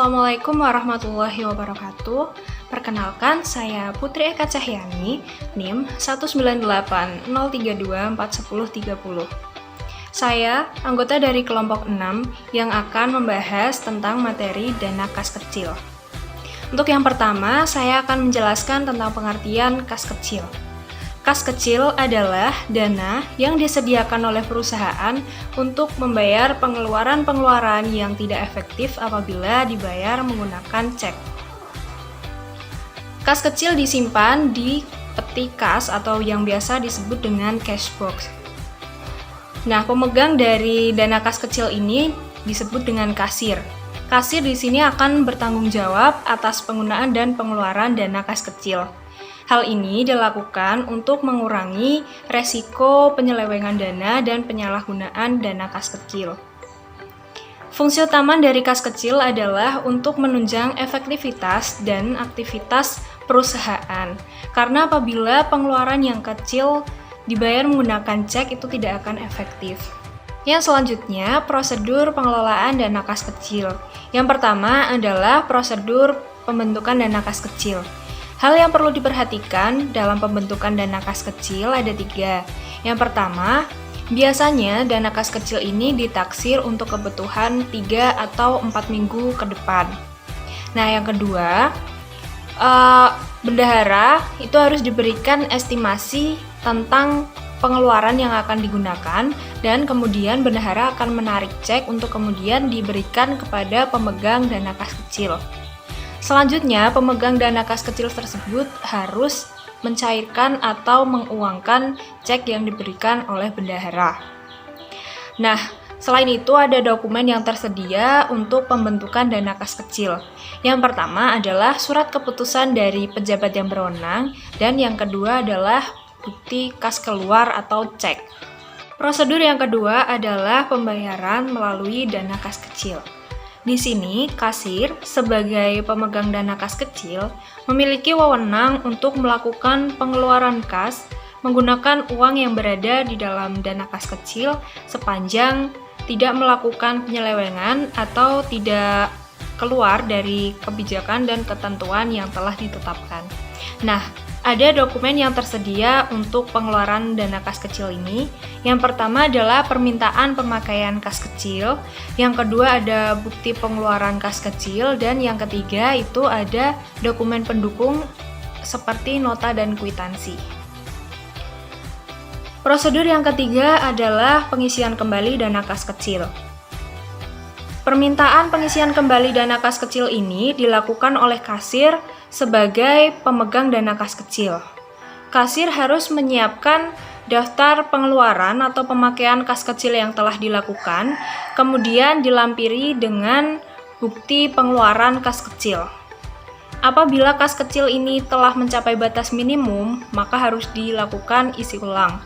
Assalamualaikum warahmatullahi wabarakatuh. Perkenalkan, saya Putri Eka Cahyani, NIM 19803241030. Saya anggota dari kelompok 6 yang akan membahas tentang materi dana kas kecil. Untuk yang pertama, saya akan menjelaskan tentang pengertian kas kecil. Kas kecil adalah dana yang disediakan oleh perusahaan untuk membayar pengeluaran-pengeluaran yang tidak efektif apabila dibayar menggunakan cek. Kas kecil disimpan di peti kas atau yang biasa disebut dengan cash box. Nah, pemegang dari dana kas kecil ini disebut dengan kasir. Kasir di sini akan bertanggung jawab atas penggunaan dan pengeluaran dana kas kecil. Hal ini dilakukan untuk mengurangi resiko penyelewengan dana dan penyalahgunaan dana kas kecil. Fungsi utama dari kas kecil adalah untuk menunjang efektivitas dan aktivitas perusahaan. Karena apabila pengeluaran yang kecil dibayar menggunakan cek itu tidak akan efektif. Yang selanjutnya, prosedur pengelolaan dana kas kecil. Yang pertama adalah prosedur pembentukan dana kas kecil. Hal yang perlu diperhatikan dalam pembentukan dana kas kecil ada 3. Yang pertama, biasanya dana kas kecil ini ditaksir untuk kebutuhan 3 atau 4 minggu ke depan. Nah, yang kedua, bendahara itu harus diberikan estimasi tentang pengeluaran yang akan digunakan dan kemudian bendahara akan menarik cek untuk kemudian diberikan kepada pemegang dana kas kecil. Selanjutnya, pemegang dana kas kecil tersebut harus mencairkan atau menguangkan cek yang diberikan oleh bendahara. Nah, selain itu ada dokumen yang tersedia untuk pembentukan dana kas kecil. Yang pertama adalah surat keputusan dari pejabat yang berwenang dan yang kedua adalah bukti kas keluar atau cek. Prosedur yang kedua adalah pembayaran melalui dana kas kecil. Di sini, kasir sebagai pemegang dana kas kecil memiliki wewenang untuk melakukan pengeluaran kas menggunakan uang yang berada di dalam dana kas kecil sepanjang tidak melakukan penyelewengan atau tidak keluar dari kebijakan dan ketentuan yang telah ditetapkan. Nah, ada dokumen yang tersedia untuk pengeluaran dana kas kecil ini. Yang pertama adalah permintaan pemakaian kas kecil, yang kedua ada bukti pengeluaran kas kecil, dan yang ketiga itu ada dokumen pendukung seperti nota dan kwitansi. Prosedur yang ketiga adalah pengisian kembali dana kas kecil. Permintaan pengisian kembali dana kas kecil ini dilakukan oleh kasir sebagai pemegang dana kas kecil. Kasir harus menyiapkan daftar pengeluaran atau pemakaian kas kecil yang telah dilakukan, kemudian dilampiri dengan bukti pengeluaran kas kecil. Apabila kas kecil ini telah mencapai batas minimum, maka harus dilakukan isi ulang.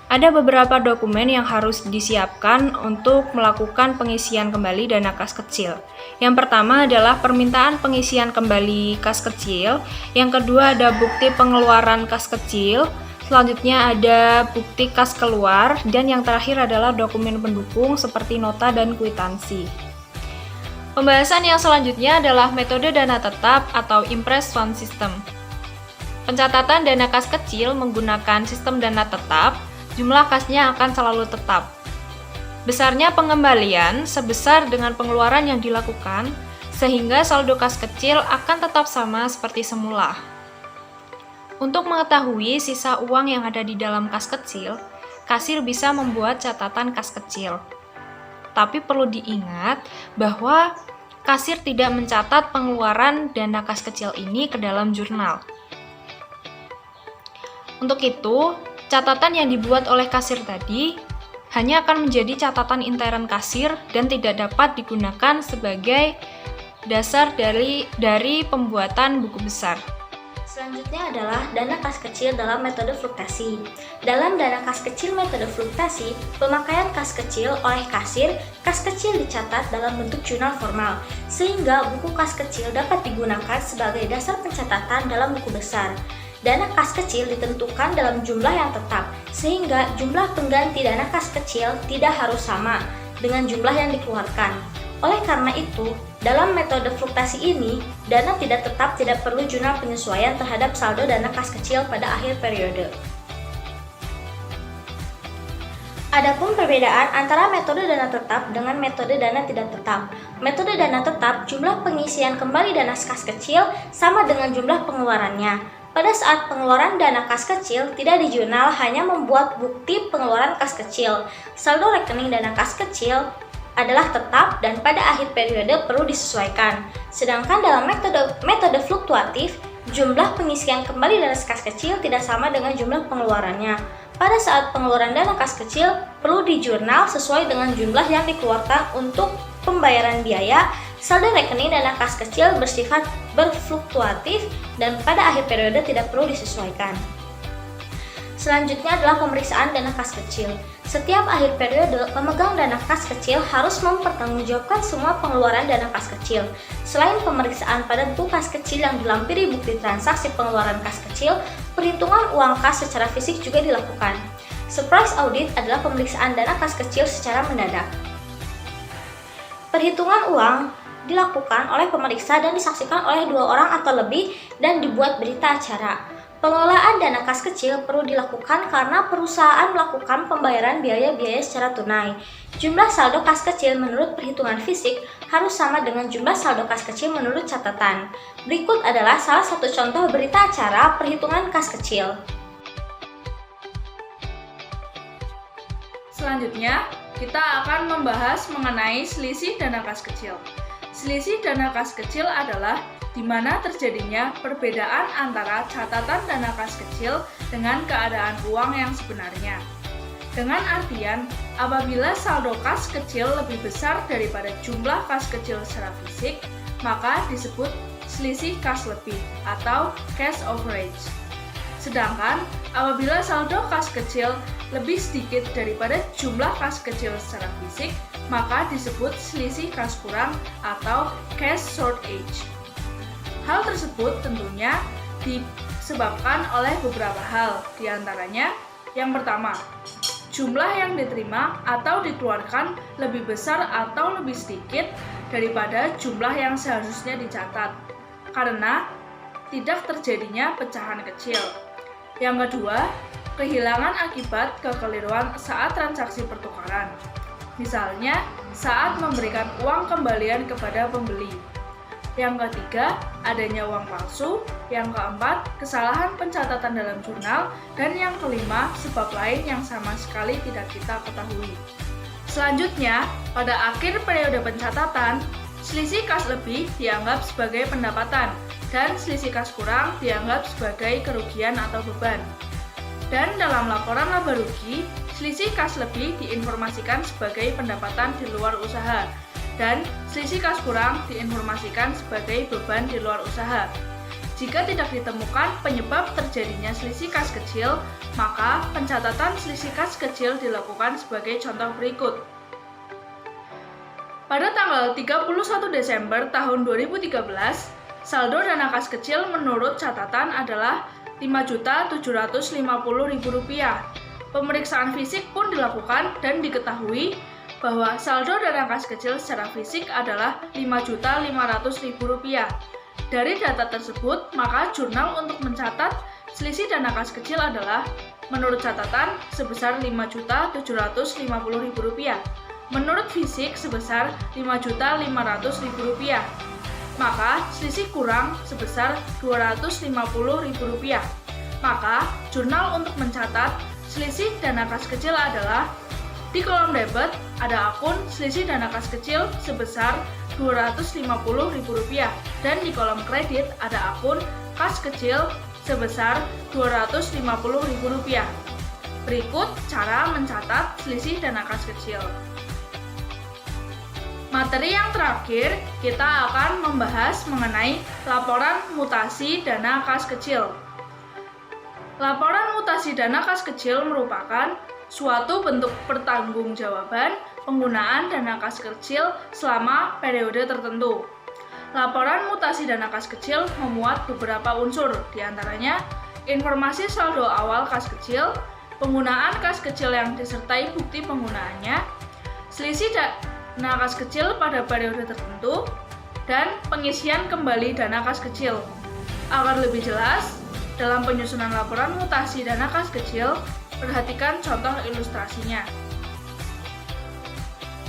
Ada beberapa dokumen yang harus disiapkan untuk melakukan pengisian kembali dana kas kecil. Yang pertama adalah permintaan pengisian kembali kas kecil, yang kedua ada bukti pengeluaran kas kecil, selanjutnya ada bukti kas keluar, dan yang terakhir adalah dokumen pendukung seperti nota dan kwitansi. Pembahasan yang selanjutnya adalah metode dana tetap atau impress fund system. Pencatatan dana kas kecil menggunakan sistem dana tetap. Jumlah kasnya akan selalu tetap. Besarnya pengembalian sebesar dengan pengeluaran yang dilakukan, sehingga saldo kas kecil akan tetap sama seperti semula. Untuk mengetahui sisa uang yang ada di dalam kas kecil, kasir bisa membuat catatan kas kecil. Tapi perlu diingat bahwa kasir tidak mencatat pengeluaran dana kas kecil ini ke dalam jurnal. Untuk itu, catatan yang dibuat oleh kasir tadi hanya akan menjadi catatan intern kasir dan tidak dapat digunakan sebagai dasar dari pembuatan buku besar. Selanjutnya adalah dana kas kecil dalam metode fluktuasi. Dalam dana kas kecil metode fluktuasi, pemakaian kas kecil oleh kasir, kas kecil dicatat dalam bentuk jurnal formal, sehingga buku kas kecil dapat digunakan sebagai dasar pencatatan dalam buku besar. Dana kas kecil ditentukan dalam jumlah yang tetap, sehingga jumlah pengganti dana kas kecil tidak harus sama dengan jumlah yang dikeluarkan. Oleh karena itu, Dalam metode fluktasi ini, dana tidak tetap tidak perlu jurnal penyesuaian terhadap saldo dana kas kecil pada akhir periode. Adapun perbedaan antara metode dana tetap dengan metode dana tidak tetap. Metode dana tetap, jumlah pengisian kembali dana kas kecil sama dengan jumlah pengeluarannya. Pada saat pengeluaran dana kas kecil, tidak di jurnal, hanya membuat bukti pengeluaran kas kecil. Saldo rekening dana kas kecil adalah tetap dan pada akhir periode perlu disesuaikan. Sedangkan dalam metode fluktuatif, jumlah pengisian kembali dana kas kecil tidak sama dengan jumlah pengeluarannya. Pada saat pengeluaran dana kas kecil, perlu dijurnal sesuai dengan jumlah yang dikeluarkan untuk pembayaran biaya. Saldo rekening dana kas kecil bersifat berfluktuatif dan pada akhir periode tidak perlu disesuaikan. Selanjutnya adalah pemeriksaan dana kas kecil. Setiap akhir periode, pemegang dana kas kecil harus mempertanggungjawabkan semua pengeluaran dana kas kecil. Selain pemeriksaan pada buku kas kecil yang dilampiri bukti transaksi pengeluaran kas kecil, perhitungan uang kas secara fisik juga dilakukan. Surprise audit adalah pemeriksaan dana kas kecil secara mendadak. Perhitungan uang dilakukan oleh pemeriksa dan disaksikan oleh 2 orang atau lebih dan dibuat berita acara. Pengelolaan dana kas kecil perlu dilakukan karena perusahaan melakukan pembayaran biaya-biaya secara tunai. Jumlah saldo kas kecil menurut perhitungan fisik harus sama dengan jumlah saldo kas kecil menurut catatan. Berikut adalah salah satu contoh berita acara perhitungan kas kecil. Selanjutnya, kita akan membahas mengenai selisih dana kas kecil. Selisih dana kas kecil adalah di mana terjadinya perbedaan antara catatan dana kas kecil dengan keadaan uang yang sebenarnya. Dengan artian, apabila saldo kas kecil lebih besar daripada jumlah kas kecil secara fisik, maka disebut selisih kas lebih atau cash overage. Sedangkan, apabila saldo kas kecil lebih sedikit daripada jumlah kas kecil secara fisik, maka disebut selisih kas kurang atau cash shortage. Hal tersebut tentunya disebabkan oleh beberapa hal, diantaranya yang pertama, jumlah yang diterima atau dikeluarkan lebih besar atau lebih sedikit daripada jumlah yang seharusnya dicatat, karena tidak terjadinya pecahan kecil. Yang kedua, kehilangan akibat kekeliruan saat transaksi pertukaran, misalnya saat memberikan uang kembalian kepada pembeli. Yang ketiga, adanya uang palsu. Yang keempat, kesalahan pencatatan dalam jurnal. Dan yang kelima, sebab lain yang sama sekali tidak kita ketahui. Selanjutnya, pada akhir periode pencatatan, selisih kas lebih dianggap sebagai pendapatan dan selisih kas kurang dianggap sebagai kerugian atau beban. Dan dalam laporan laba rugi, selisih kas lebih diinformasikan sebagai pendapatan di luar usaha dan selisih kas kurang diinformasikan sebagai beban di luar usaha. Jika tidak ditemukan penyebab terjadinya selisih kas kecil, maka pencatatan selisih kas kecil dilakukan sebagai contoh berikut. Pada tanggal 31 Desember tahun 2013, saldo dana kas kecil menurut catatan adalah Rp5.750.000. Pemeriksaan fisik pun dilakukan dan diketahui bahwa saldo dana kas kecil secara fisik adalah Rp5.500.000. Dari data tersebut, maka jurnal untuk mencatat selisih dana kas kecil adalah menurut catatan sebesar Rp5.750.000, menurut fisik sebesar Rp5.500.000. Maka selisih kurang sebesar Rp250.000. Maka jurnal untuk mencatat selisih dana kas kecil adalah di kolom debit ada akun selisih dana kas kecil sebesar Rp250.000 dan di kolom kredit ada akun kas kecil sebesar Rp250.000. Berikut cara mencatat selisih dana kas kecil. Materi yang terakhir, kita akan membahas mengenai laporan mutasi dana kas kecil. Laporan mutasi dana kas kecil merupakan suatu bentuk pertanggungjawaban penggunaan dana kas kecil selama periode tertentu. Laporan mutasi dana kas kecil memuat beberapa unsur, diantaranya informasi saldo awal kas kecil, penggunaan kas kecil yang disertai bukti penggunaannya, selisih dana kas kecil pada periode tertentu, dan pengisian kembali dana kas kecil. Agar lebih jelas, dalam penyusunan laporan mutasi dana kas kecil, perhatikan contoh ilustrasinya.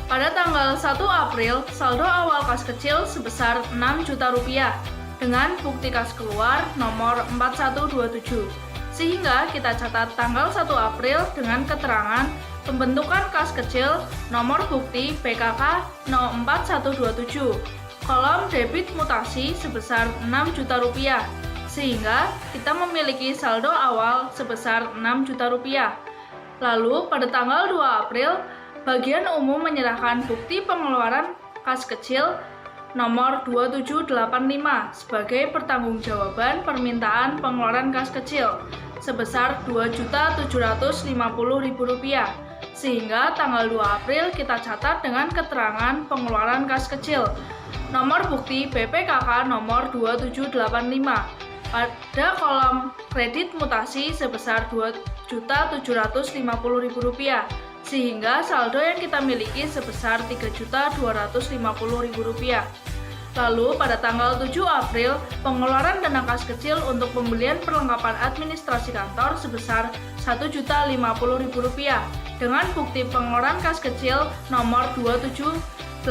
Pada tanggal 1 April, saldo awal kas kecil sebesar Rp6 juta dengan bukti kas keluar nomor 4127. Sehingga kita catat tanggal 1 April dengan keterangan pembentukan kas kecil nomor bukti PKK 04127. Kolom debit mutasi sebesar Rp6 juta. Sehingga kita memiliki saldo awal sebesar Rp6 juta. Lalu pada tanggal 2 April, bagian umum menyerahkan bukti pengeluaran kas kecil nomor 2785 sebagai pertanggungjawaban permintaan pengeluaran kas kecil sebesar Rp2.750.000. Sehingga tanggal 2 April kita catat dengan keterangan pengeluaran kas kecil nomor bukti BPKK nomor 2785 pada kolom kredit mutasi sebesar Rp2.750.000. Sehingga saldo yang kita miliki sebesar Rp3.250.000. Lalu pada tanggal 7 April, pengeluaran dana kas kecil untuk pembelian perlengkapan administrasi kantor sebesar Rp1.050.000 dengan bukti pengeluaran kas kecil nomor 2786.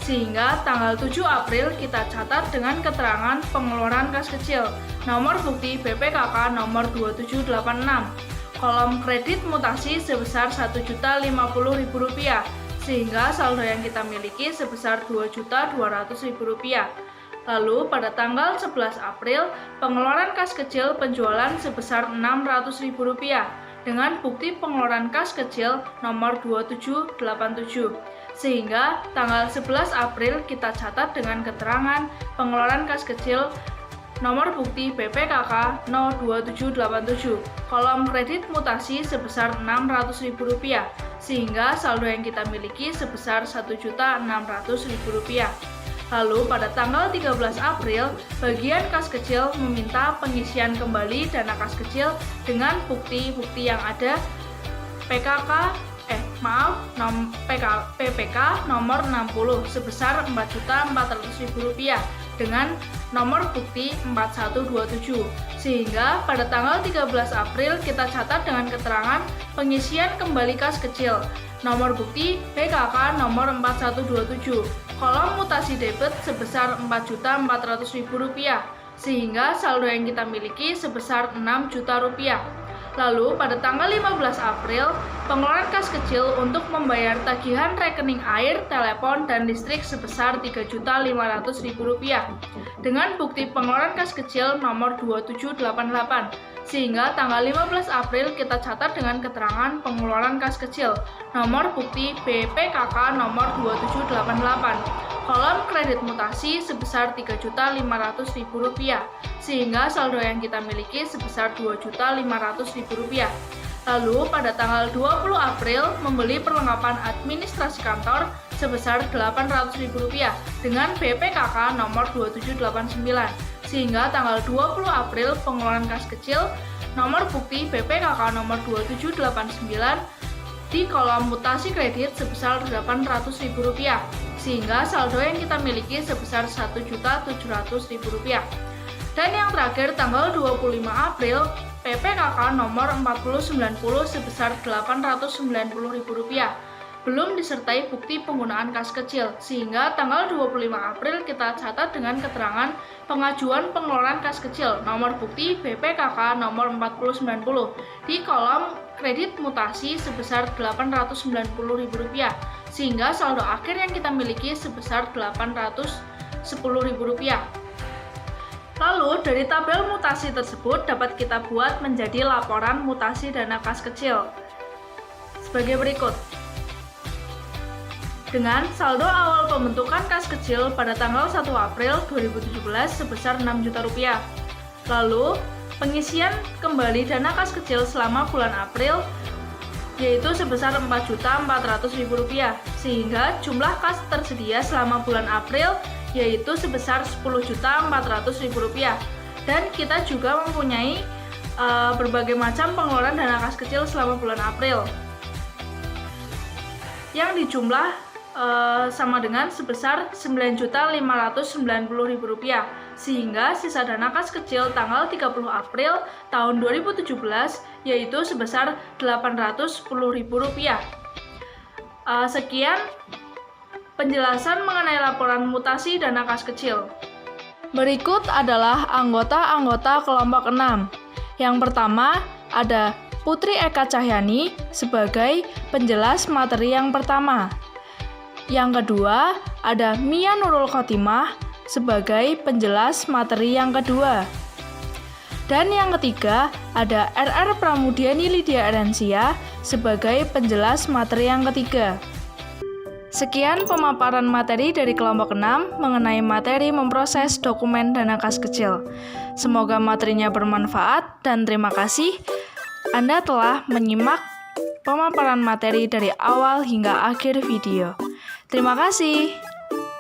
Sehingga tanggal 7 April kita catat dengan keterangan pengeluaran kas kecil nomor bukti BPKK nomor 2786. Kolom kredit mutasi sebesar Rp1.050.000 sehingga saldo yang kita miliki sebesar Rp2.200.000. Lalu pada tanggal 11 April, pengeluaran kas kecil penjualan sebesar Rp600.000 dengan bukti pengeluaran kas kecil nomor 2787. Sehingga tanggal 11 April kita catat dengan keterangan pengeluaran kas kecil nomor bukti BPKK 02787. Kolom kredit mutasi sebesar Rp600.000 sehingga saldo yang kita miliki sebesar Rp1.600.000. Lalu pada tanggal 13 April, bagian kas kecil meminta pengisian kembali dana kas kecil dengan bukti-bukti yang ada PPK nomor 60 sebesar Rp4.400.000 dengan nomor bukti 4127. Sehingga pada tanggal 13 April kita catat dengan keterangan pengisian kembali kas kecil nomor bukti PKK nomor 4127. Kolom mutasi debit sebesar Rp4.400.000 sehingga saldo yang kita miliki sebesar Rp6 juta. Lalu pada tanggal 15 April, pengeluaran kas kecil untuk membayar tagihan rekening air, telepon, dan listrik sebesar Rp3.500.000 dengan bukti pengeluaran kas kecil nomor 2788. Sehingga tanggal 15 April kita catat dengan keterangan pengeluaran kas kecil nomor bukti BPKK nomor 2788. Kolom kredit mutasi sebesar Rp3.500.000 sehingga saldo yang kita miliki sebesar Rp2.500.000. Lalu pada tanggal 20 April membeli perlengkapan administrasi kantor sebesar Rp800.000 dengan BPKK nomor 2789. Sehingga tanggal 20 April pengeluaran kas kecil nomor bukti BPKK nomor 2789 di kolom mutasi kredit sebesar Rp800.000 sehingga saldo yang kita miliki sebesar Rp1.700.000. Dan yang terakhir tanggal 25 April PPKK nomor 4090 sebesar Rp890.000 belum disertai bukti penggunaan kas kecil sehingga tanggal 25 April kita catat dengan keterangan pengajuan pengeluaran kas kecil nomor bukti BPKK nomor 4090 di kolom kredit mutasi sebesar Rp890.000 sehingga saldo akhir yang kita miliki sebesar Rp810.000. Lalu dari tabel mutasi tersebut dapat kita buat menjadi laporan mutasi dana kas kecil sebagai berikut. Dengan saldo awal pembentukan kas kecil pada tanggal 1 April 2017 sebesar Rp6 juta. Lalu, pengisian kembali dana kas kecil selama bulan April yaitu sebesar Rp4.400.000 sehingga jumlah kas tersedia selama bulan April yaitu sebesar Rp10.400.000. Dan kita juga mempunyai berbagai macam pengeluaran dana kas kecil selama bulan April yang dijumlah sama dengan sebesar Rp9.590.000, sehingga sisa dana kas kecil tanggal 30 April tahun 2017 yaitu sebesar Rp810.000. Sekian penjelasan mengenai laporan mutasi dana kas kecil. Berikut adalah anggota-anggota kelompok 6. Yang pertama ada Putri Eka Cahyani sebagai penjelas materi yang pertama. Yang kedua, ada Mia Nurul Khotimah sebagai penjelas materi yang kedua. Dan yang ketiga, ada RR Pramudiani Lydia Erensia sebagai penjelas materi yang ketiga. Sekian pemaparan materi dari kelompok 6 mengenai materi memproses dokumen dana kas kecil. Semoga materinya bermanfaat dan terima kasih Anda telah menyimak pemaparan materi dari awal hingga akhir video. Terima kasih.